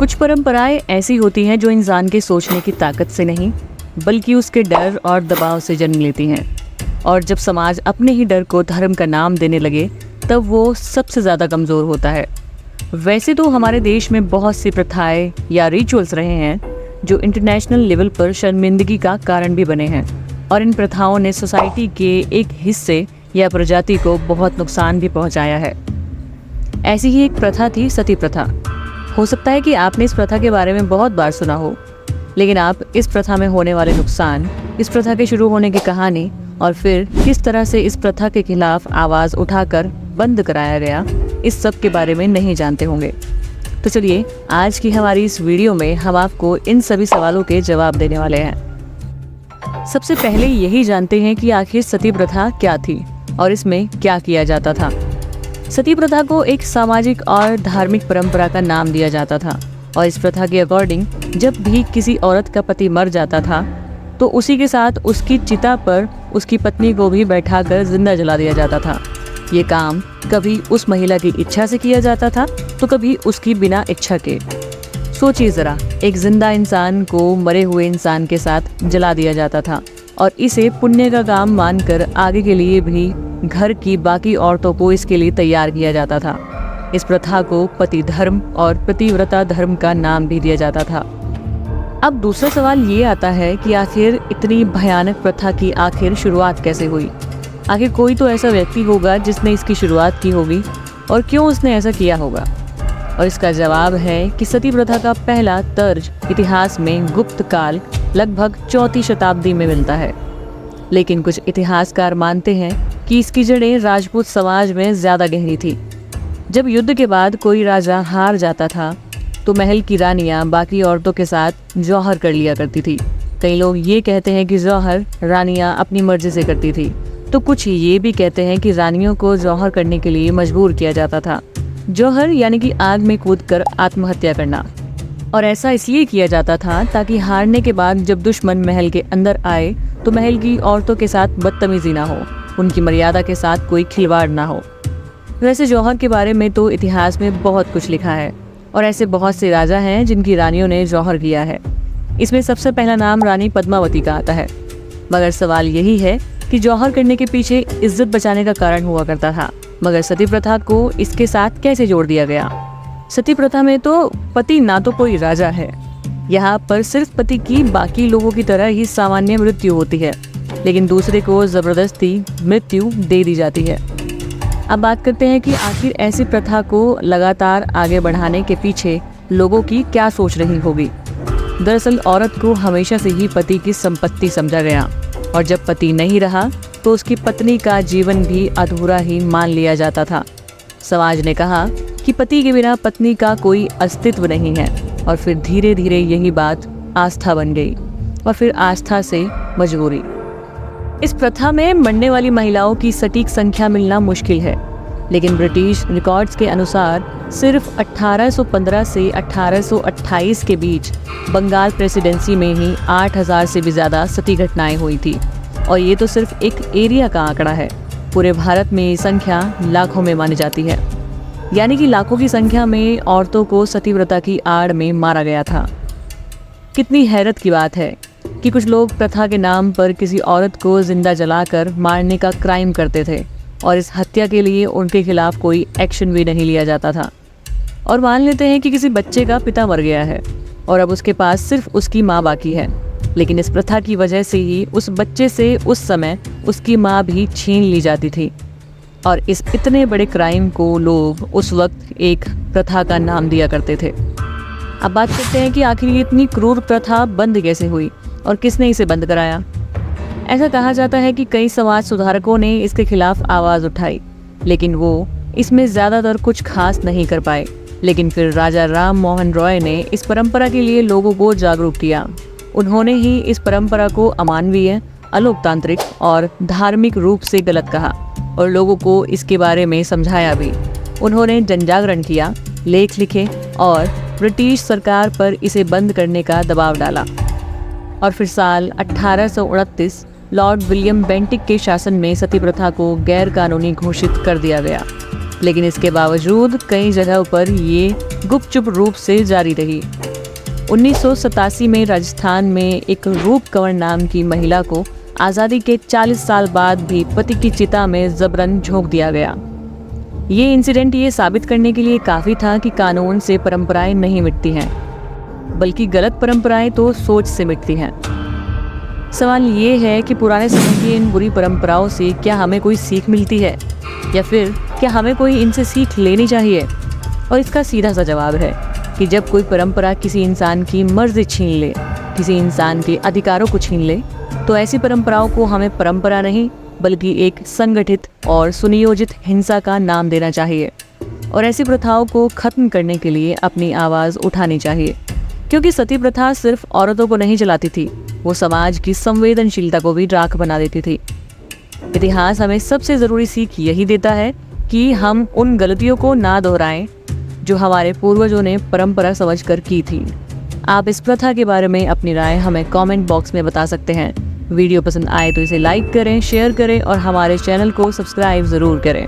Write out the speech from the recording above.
कुछ परंपराएं ऐसी होती हैं जो इंसान के सोचने की ताकत से नहीं बल्कि उसके डर और दबाव से जन्म लेती हैं। और जब समाज अपने ही डर को धर्म का नाम देने लगे तब वो सबसे ज़्यादा कमज़ोर होता है। वैसे तो हमारे देश में बहुत सी प्रथाएं या रिचुअल्स रहे हैं जो इंटरनेशनल लेवल पर शर्मिंदगी का कारण भी बने हैं, और इन प्रथाओं ने सोसाइटी के एक हिस्से या प्रजाति को बहुत नुकसान भी पहुंचाया है। ऐसी ही एक प्रथा थी सती प्रथा। हो सकता है कि आपने इस प्रथा के बारे में बहुत बार सुना हो, लेकिन आप इस प्रथा में होने वाले नुकसान, इस प्रथा के शुरू होने की कहानी और फिर किस तरह से इस प्रथा के खिलाफ आवाज़ उठाकर बंद कराया गया, इस सब के बारे में नहीं जानते होंगे। तो चलिए आज की हमारी इस वीडियो में हम आपको इन सभी सवालों के जवाब देने वाले हैं। सबसे पहले यही जानते हैं कि आखिर सती प्रथा क्या थी और इसमें क्या किया जाता था। सती प्रथा को एक सामाजिक और धार्मिक परंपरा का नाम दिया जाता था, और इस प्रथा के अकॉर्डिंग जब भी किसी औरत का पति मर जाता था तो उसी के साथ उसकी चिता पर उसकी पत्नी को भी बैठाकर जिंदा जला दिया जाता था। ये काम कभी उस महिला की इच्छा से किया जाता था तो कभी उसकी बिना इच्छा के। सोचिए ज़रा, एक जिंदा इंसान को मरे हुए इंसान के साथ जला दिया जाता था और इसे पुण्य का काम मानकर आगे के लिए भी घर की बाकी औरतों को इसके लिए तैयार किया जाता था। इस प्रथा को पति धर्म और पतिव्रता धर्म का नाम भी दिया जाता था। अब दूसरा सवाल ये आता है कि आखिर इतनी भयानक प्रथा की आखिर शुरुआत कैसे हुई। आखिर कोई तो ऐसा व्यक्ति होगा जिसने इसकी शुरुआत की होगी, और क्यों उसने ऐसा किया होगा। और इसका जवाब है कि सती प्रथा का पहला तर्ज इतिहास में गुप्त काल लगभग 4वीं शताब्दी में मिलता है। लेकिन कुछ इतिहासकार मानते हैं कि इसकी जड़ें राजपूत समाज में ज़्यादा गहरी थी। जब युद्ध के बाद कोई राजा हार जाता था तो महल की रानियां बाकी औरतों के साथ जौहर कर लिया करती थी। कई लोग ये कहते हैं कि जौहर रानियां अपनी मर्जी से करती थी, तो कुछ ये भी कहते हैं कि रानियों को जौहर करने के लिए मजबूर किया जाता था। जौहर यानी कि आग में कूदकर आत्महत्या करना। और ऐसा इसलिए किया जाता था ताकि हारने के बाद जब दुश्मन महल के अंदर आए तो महल की औरतों के साथ बदतमीजी ना हो, उनकी मर्यादा के साथ कोई खिलवाड़ ना हो। वैसे जौहर के बारे में तो इतिहास में बहुत कुछ लिखा है, और ऐसे बहुत से राजा हैं जिनकी रानियों ने जौहर किया है। इसमें सबसे पहला नाम रानी पद्मावती का आता है। मगर सवाल यही है कि जौहर करने के पीछे इज्जत बचाने का कारण हुआ करता था, मगर सती प्रथा को इसके साथ कैसे जोड़ दिया गया। सती प्रथा में तो पति ना तो कोई राजा है, यहाँ पर सिर्फ पति की बाकी लोगों की तरह ही सामान्य मृत्यु होती है, लेकिन दूसरे को जबरदस्ती मृत्यु दे दी जाती है। अब बात करते हैं कि आखिर ऐसी प्रथा को लगातार आगे बढ़ाने के पीछे लोगों की क्या सोच रही होगी। दरअसल औरत को हमेशा से ही पति की संपत्ति समझा गया, और जब पति नहीं रहा तो उसकी पत्नी का जीवन भी अधूरा ही मान लिया जाता था। समाज ने कहा कि पति के बिना पत्नी का कोई अस्तित्व नहीं है, और फिर धीरे धीरे यही बात आस्था बन गई, और फिर आस्था से मजबूरी। इस प्रथा में मरने वाली महिलाओं की सटीक संख्या मिलना मुश्किल है, लेकिन ब्रिटिश रिकॉर्ड्स के अनुसार सिर्फ 1815 से 1828 के बीच बंगाल प्रेसिडेंसी में ही 8000 से भी ज़्यादा सती घटनाएं हुई थी। और ये तो सिर्फ एक एरिया का आंकड़ा है। पूरे भारत में ये संख्या लाखों में मानी जाती है, यानी कि लाखों की संख्या में औरतों को सती प्रथा की आड़ में मारा गया था। कितनी हैरत की बात है कि कुछ लोग प्रथा के नाम पर किसी औरत को जिंदा जलाकर मारने का क्राइम करते थे, और इस हत्या के लिए उनके खिलाफ कोई एक्शन भी नहीं लिया जाता था। और मान लेते हैं कि किसी बच्चे का पिता मर गया है और अब उसके पास सिर्फ उसकी माँ बाकी है, लेकिन इस प्रथा की वजह से ही उस बच्चे से उस समय उसकी माँ भी छीन ली जाती थी। और इस इतने बड़े क्राइम को लोग उस वक्त एक प्रथा का नाम दिया करते थे। अब बात करते हैं कि आखिर ये इतनी क्रूर प्रथा बंद कैसे हुई और किसने इसे बंद कराया। ऐसा कहा जाता है कि कई समाज सुधारकों ने इसके खिलाफ आवाज़ उठाई, लेकिन वो इसमें ज़्यादातर कुछ खास नहीं कर पाए। लेकिन फिर राजा राम मोहन रॉय ने इस परंपरा के लिए लोगों को जागरूक किया। उन्होंने ही इस परंपरा को अमानवीय, अलोकतांत्रिक और धार्मिक रूप से गलत कहा, और लोगों को इसके बारे में समझाया भी। उन्होंने जनजागरण किया, लेख लिखे और ब्रिटिश सरकार पर इसे बंद करने का दबाव डाला। और फिर साल 1829 लॉर्ड विलियम बेंटिक के शासन में सती प्रथा को गैर कानूनी घोषित कर दिया गया। लेकिन इसके बावजूद कई जगहों पर ये गुपचुप रूप से जारी रही। 1987 में राजस्थान में एक रूप कंवर नाम की महिला को आज़ादी के 40 साल बाद भी पति की चिता में जबरन झोंक दिया गया। ये इंसिडेंट ये साबित करने के लिए काफ़ी था कि कानून से परंपराएं नहीं मिटती हैं, बल्कि गलत परंपराएं तो सोच से मिटती हैं। सवाल ये है कि पुराने समय की इन बुरी परंपराओं से क्या हमें कोई सीख मिलती है, या फिर क्या हमें कोई इनसे सीख लेनी चाहिए? और इसका सीधा सा जवाब है कि जब कोई परंपरा किसी इंसान की मर्जी छीन ले, किसी इंसान के अधिकारों को छीन ले, तो ऐसी परंपराओं को हमें परंपरा नहीं बल्कि एक संगठित और सुनियोजित हिंसा का नाम देना चाहिए और ऐसी प्रथाओं को खत्म करने के लिए अपनी आवाज़ उठानी चाहिए। क्योंकि सती प्रथा सिर्फ औरतों को नहीं जलाती थी, वो समाज की संवेदनशीलता को भी राख बना देती थी। इतिहास हमें सबसे ज़रूरी सीख यही देता है कि हम उन गलतियों को ना दोहराएं जो हमारे पूर्वजों ने परंपरा समझकर की थी। आप इस प्रथा के बारे में अपनी राय हमें कमेंट बॉक्स में बता सकते हैं। वीडियो पसंद आए तो इसे लाइक करें, शेयर करें और हमारे चैनल को सब्सक्राइब ज़रूर करें।